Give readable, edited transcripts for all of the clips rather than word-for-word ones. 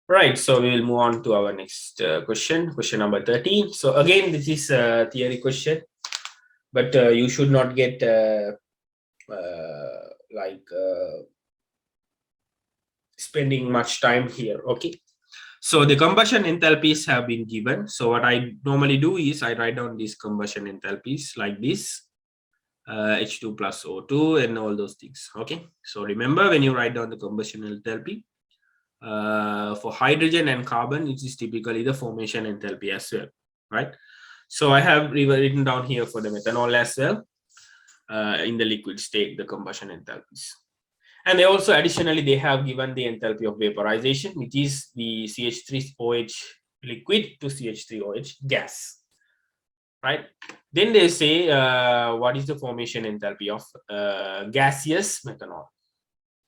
Right, so we will move on to our next question number 13. So again, this is a theory question, but you should not get like spending much time here. Okay, so the combustion enthalpies have been given. So what I normally do is I write down these combustion enthalpies like this, H2 plus O2 and all those things. Okay, so remember, when you write down the combustion enthalpy, for hydrogen and carbon, it is typically the formation enthalpy as well, right? So I have written down here for the methanol as well, in the liquid state, the combustion enthalpies. And they also additionally, they have given the enthalpy of vaporization, which is the CH3OH liquid to CH3OH gas, right? Then they say, what is the formation enthalpy of gaseous methanol?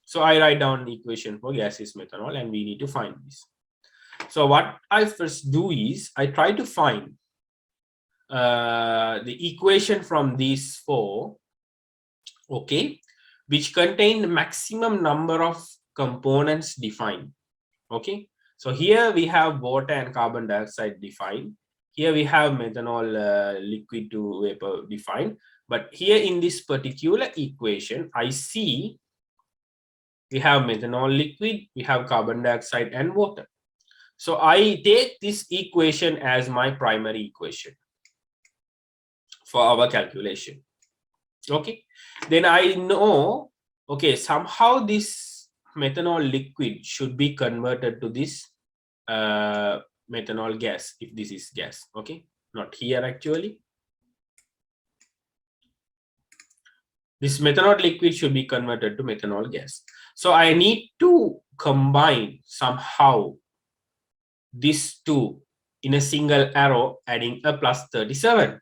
So I write down the equation for gaseous methanol, and we need to find this. So what I first do is I try to find the equation from these four, okay, which contain the maximum number of components defined. Okay, so here we have water and carbon dioxide defined. Here we have methanol liquid to vapor defined. But here in this particular equation, I see we have methanol liquid, we have carbon dioxide and water. So I take this equation as my primary equation for our calculation. Okay, then I know, okay, somehow this methanol liquid should be converted to this methanol gas, if this is gas. Okay, not here actually. This methanol liquid should be converted to methanol gas. So I need to combine somehow these two in a single arrow, adding a plus 37.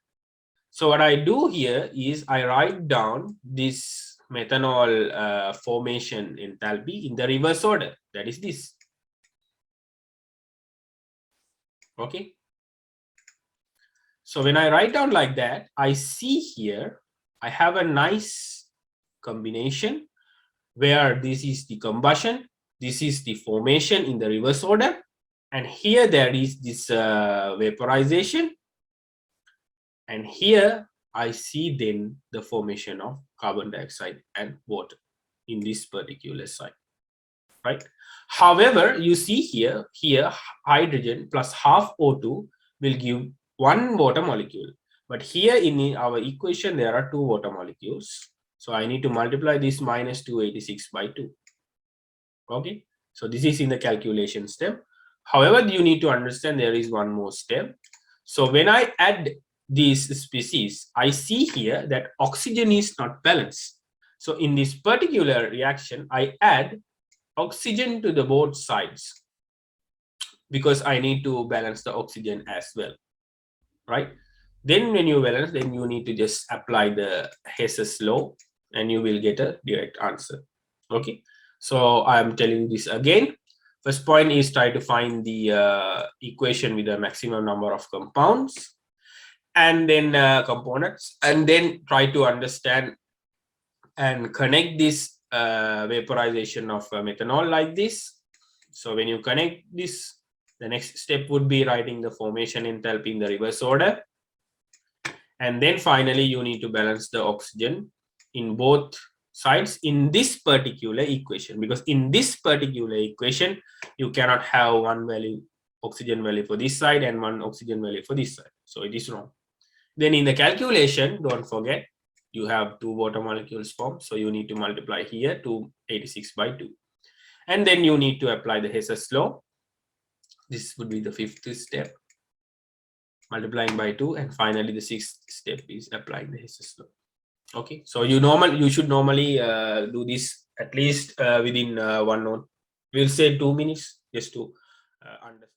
So what I do here is I write down this methanol formation enthalpy in the reverse order. That is this. Okay. So when I write down like that, I see here I have a nice combination where this is the combustion, this is the formation in the reverse order, and here there is this vaporization, and here I see then the formation of carbon dioxide and water in this particular site, right? However, you see here hydrogen plus half O2 will give one water molecule, but here in our equation there are two water molecules, so I need to multiply this minus 286 by 2. Okay, so this is in the calculation step. However, you need to understand there is one more step. So when I add these species, I see here that oxygen is not balanced. So in this particular reaction, I add oxygen to the both sides because I need to balance the oxygen as well, right? Then when you balance, then you need to just apply the Hess's law and you will get a direct answer. Okay, so I'm telling this again. First point is try to find the equation with the maximum number of compounds and then components, and then try to understand and connect this vaporization of methanol like this. So when you connect this, the next step would be writing the formation enthalpy in the reverse order. And then finally, you need to balance the oxygen in both sides in this particular equation, because in this particular equation, you cannot have one value, oxygen value for this side and one oxygen value for this side. So it is wrong. Then in the calculation, don't forget, you have two water molecules formed. So you need to multiply here to 86 by 2. And then you need to apply the Hess's law. This would be the fifth step, multiplying by 2. And finally, the sixth step is applying the Hess's law. Okay, so you should normally do this at least within 1 or we'll say 2 minutes just to understand.